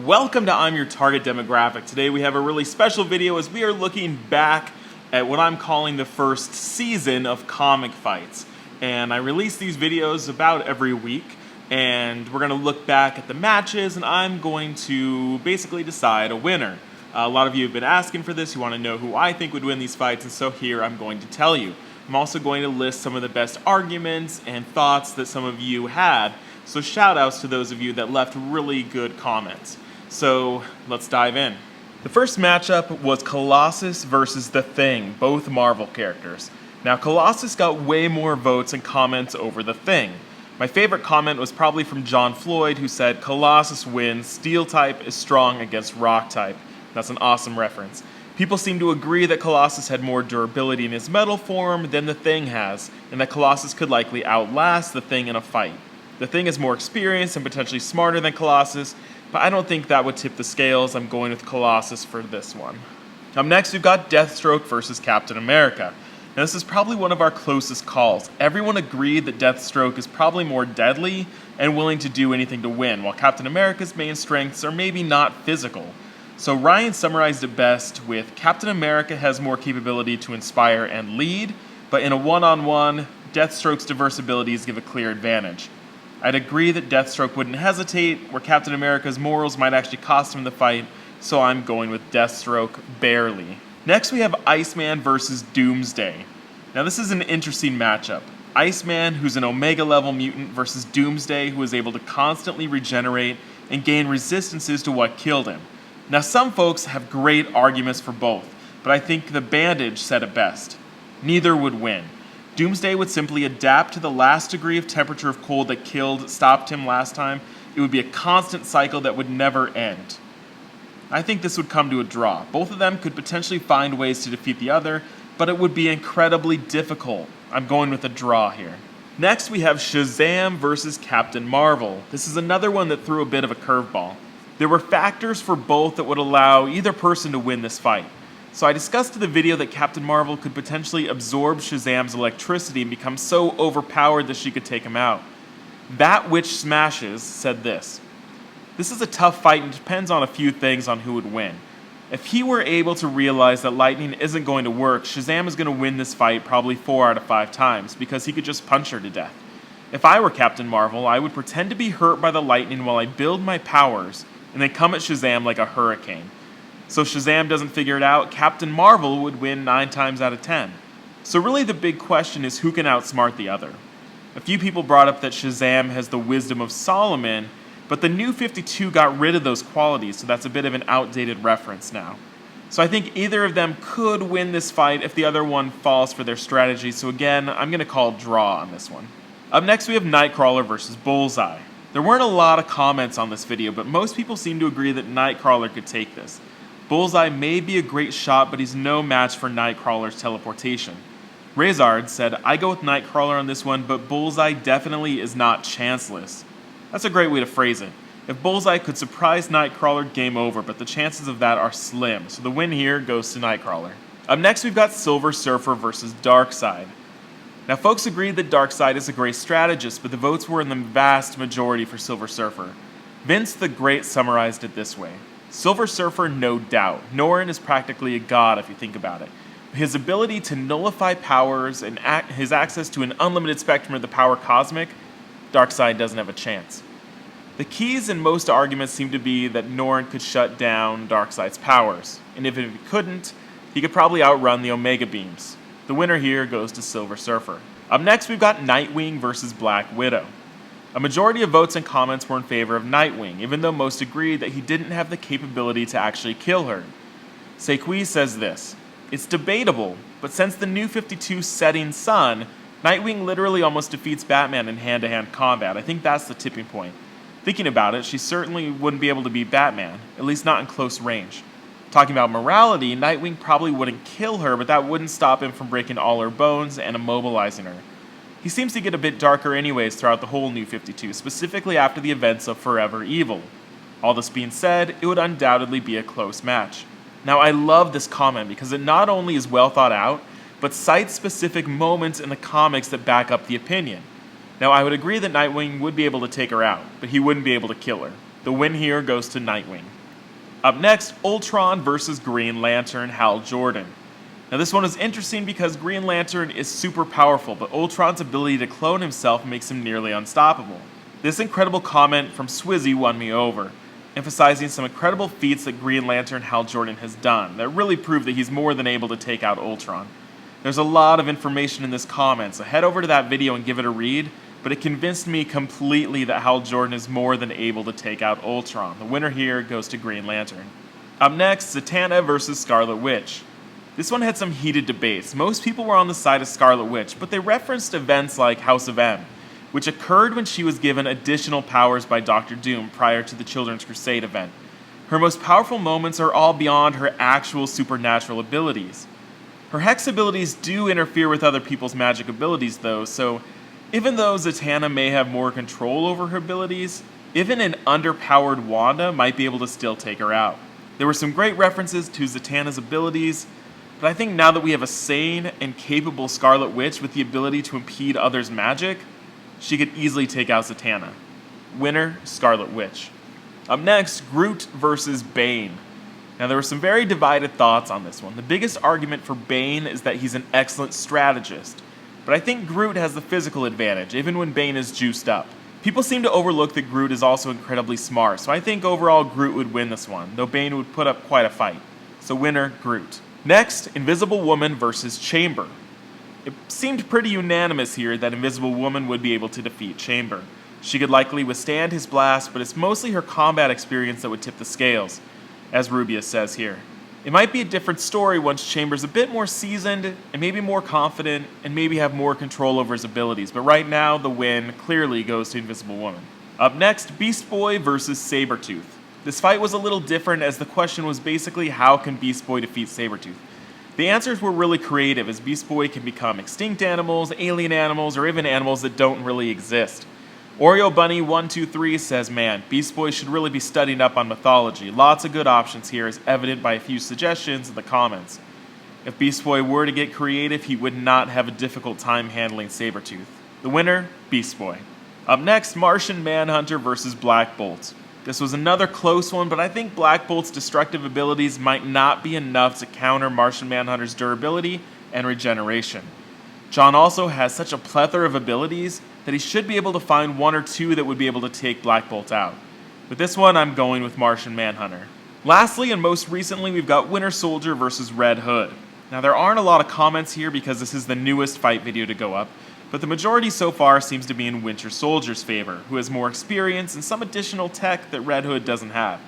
Welcome to I'm Your Target Demographic. Today we have a really special video as we are looking back at what I'm calling the first season of comic fights. And I release these videos about every week, and we're going to look back at the matches, and I'm going to basically decide a winner. A lot of you have been asking for this, you want to know who I think would win these fights, and so here I'm going to tell you. I'm also going to list some of the best arguments and thoughts that some of you had. So shout outs to those of you that left really good comments. So let's dive in. The first matchup was Colossus versus The Thing, both Marvel characters. Now Colossus got way more votes and comments over The Thing. My favorite comment was probably from John Floyd, who said, "Colossus wins, Steel type is strong against Rock type." That's an awesome reference. People seem to agree that Colossus had more durability in his metal form than The Thing has, and that Colossus could likely outlast The Thing in a fight. The Thing is more experienced and potentially smarter than Colossus, but I don't think that would tip the scales. I'm going with Colossus for this one. Up next, we've got Deathstroke versus Captain America. Now, this is probably one of our closest calls. Everyone agreed that Deathstroke is probably more deadly and willing to do anything to win, while Captain America's main strengths are maybe not physical. So Ryan summarized it best with Captain America has more capability to inspire and lead, but in a one-on-one, Deathstroke's diverse abilities give a clear advantage. I'd agree that Deathstroke wouldn't hesitate, where Captain America's morals might actually cost him the fight, so I'm going with Deathstroke barely. Next we have Iceman versus Doomsday. Now this is an interesting matchup. Iceman, who's an Omega level mutant, versus Doomsday, who is able to constantly regenerate and gain resistances to what killed him. Now some folks have great arguments for both, but I think the Bandage said it best. Neither would win. Doomsday would simply adapt to the last degree of temperature of cold that stopped him last time. It would be a constant cycle that would never end. I think this would come to a draw. Both of them could potentially find ways to defeat the other, but it would be incredibly difficult. I'm going with a draw here. Next we have Shazam versus Captain Marvel. This is another one that threw a bit of a curveball. There were factors for both that would allow either person to win this fight. So I discussed in the video that Captain Marvel could potentially absorb Shazam's electricity and become so overpowered that she could take him out. That Which Smashes said this: "This is a tough fight and depends on a few things on who would win. If he were able to realize that lightning isn't going to work, Shazam is going to win this fight probably 4 out of 5 times because he could just punch her to death. If I were Captain Marvel, I would pretend to be hurt by the lightning while I build my powers and then come at Shazam like a hurricane. So if Shazam doesn't figure it out, Captain Marvel would win 9 times out of 10. So really the big question is who can outsmart the other. A few people brought up that Shazam has the wisdom of Solomon, but the New 52 got rid of those qualities, so that's a bit of an outdated reference now. So I think either of them could win this fight if the other one falls for their strategy, so again, I'm going to call draw on this one. Up next we have Nightcrawler versus Bullseye. There weren't a lot of comments on this video, but most people seem to agree that Nightcrawler could take this. Bullseye may be a great shot, but he's no match for Nightcrawler's teleportation. Razard said, "I go with Nightcrawler on this one, but Bullseye definitely is not chanceless." That's a great way to phrase it. If Bullseye could surprise Nightcrawler, game over, but the chances of that are slim, so the win here goes to Nightcrawler. Up next we've got Silver Surfer versus Darkseid. Now folks agreed that Darkseid is a great strategist, but the votes were in the vast majority for Silver Surfer. Vince the Great summarized it this way: "Silver Surfer, no doubt. Norrin is practically a god if you think about it. His ability to nullify powers and his access to an unlimited spectrum of the power cosmic, Darkseid doesn't have a chance." The keys in most arguments seem to be that Norrin could shut down Darkseid's powers, and if he couldn't, he could probably outrun the Omega Beams. The winner here goes to Silver Surfer. Up next we've got Nightwing versus Black Widow. A majority of votes and comments were in favor of Nightwing, even though most agreed that he didn't have the capability to actually kill her. Sequi says this: "It's debatable, but since the New 52 setting sun, Nightwing literally almost defeats Batman in hand-to-hand combat. I think that's the tipping point. Thinking about it, she certainly wouldn't be able to beat Batman, at least not in close range. Talking about morality, Nightwing probably wouldn't kill her, but that wouldn't stop him from breaking all her bones and immobilizing her. He seems to get a bit darker anyways throughout the whole New 52, specifically after the events of Forever Evil. All this being said, it would undoubtedly be a close match." Now I love this comment because it not only is well thought out, but cites specific moments in the comics that back up the opinion. Now I would agree that Nightwing would be able to take her out, but he wouldn't be able to kill her. The win here goes to Nightwing. Up next, Ultron versus Green Lantern Hal Jordan. Now this one is interesting because Green Lantern is super powerful, but Ultron's ability to clone himself makes him nearly unstoppable. This incredible comment from Swizzy won me over, emphasizing some incredible feats that Green Lantern Hal Jordan has done that really prove that he's more than able to take out Ultron. There's a lot of information in this comment, so head over to that video and give it a read, but it convinced me completely that Hal Jordan is more than able to take out Ultron. The winner here goes to Green Lantern. Up next, Zatanna versus Scarlet Witch. This one had some heated debates. Most people were on the side of Scarlet Witch, but they referenced events like House of M, which occurred when she was given additional powers by Dr. Doom prior to the Children's Crusade event. Her most powerful moments are all beyond her actual supernatural abilities. Her hex abilities do interfere with other people's magic abilities though, so even though Zatanna may have more control over her abilities, even an underpowered Wanda might be able to still take her out. There were some great references to Zatanna's abilities, but I think now that we have a sane and capable Scarlet Witch with the ability to impede others' magic, she could easily take out Zatanna. Winner, Scarlet Witch. Up next, Groot versus Bane. Now there were some very divided thoughts on this one. The biggest argument for Bane is that he's an excellent strategist, but I think Groot has the physical advantage, even when Bane is juiced up. People seem to overlook that Groot is also incredibly smart, so I think overall Groot would win this one, though Bane would put up quite a fight. So winner, Groot. Next, Invisible Woman versus Chamber. It seemed pretty unanimous here that Invisible Woman would be able to defeat Chamber. She could likely withstand his blast, but it's mostly her combat experience that would tip the scales, as Rubius says here. It might be a different story once Chamber's a bit more seasoned, and maybe more confident, and maybe have more control over his abilities, but right now the win clearly goes to Invisible Woman. Up next, Beast Boy versus Sabretooth. This fight was a little different as the question was basically how can Beast Boy defeat Sabretooth? The answers were really creative as Beast Boy can become extinct animals, alien animals, or even animals that don't really exist. Oreo Bunny 123 says, man, Beast Boy should really be studying up on mythology. Lots of good options here as evident by a few suggestions in the comments. If Beast Boy were to get creative, he would not have a difficult time handling Sabretooth. The winner, Beast Boy. Up next, Martian Manhunter versus Black Bolt. This was another close one, but I think Black Bolt's destructive abilities might not be enough to counter Martian Manhunter's durability and regeneration. John also has such a plethora of abilities that he should be able to find one or two that would be able to take Black Bolt out. With this one, I'm going with Martian Manhunter. Lastly, and most recently, we've got Winter Soldier versus Red Hood. Now, there aren't a lot of comments here because this is the newest fight video to go up, but the majority so far seems to be in Winter Soldier's favor, who has more experience and some additional tech that Red Hood doesn't have.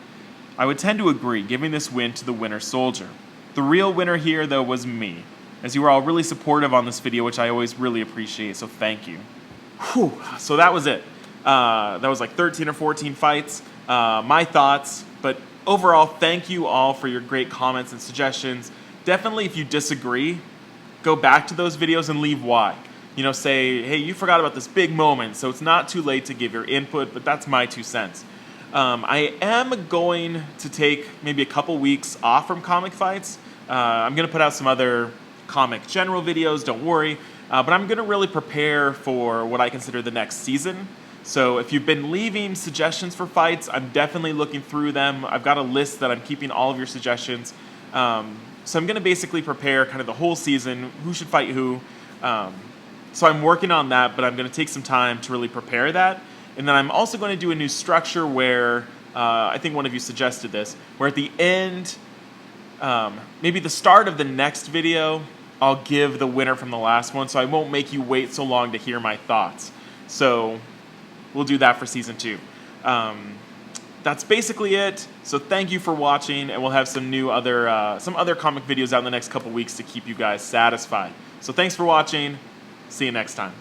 I would tend to agree, giving this win to the Winter Soldier. The real winner here, though, was me, as you were all really supportive on this video, which I always really appreciate, so thank you. Whew. So that was it. That was like 13 or 14 fights. My thoughts, but overall, thank you all for your great comments and suggestions. Definitely, if you disagree, go back to those videos and leave why. You know, say, hey, you forgot about this big moment, so it's not too late to give your input, but that's my 2 cents. I am going to take maybe a couple weeks off from comic fights. I'm going to put out some other comic general videos, don't worry. But I'm going to really prepare for what I consider the next season. So if you've been leaving suggestions for fights, I'm definitely looking through them. I've got a list that I'm keeping all of your suggestions. So I'm going to basically prepare kind of the whole season, who should fight who. So I'm working on that, but I'm going to take some time to really prepare that. And then I'm also going to do a new structure where, I think one of you suggested this, where at the end, maybe the start of the next video, I'll give the winner from the last one, so I won't make you wait so long to hear my thoughts. So we'll do that for season 2. That's basically it. So thank you for watching, and we'll have some other comic videos out in the next couple weeks to keep you guys satisfied. So thanks for watching. See you next time.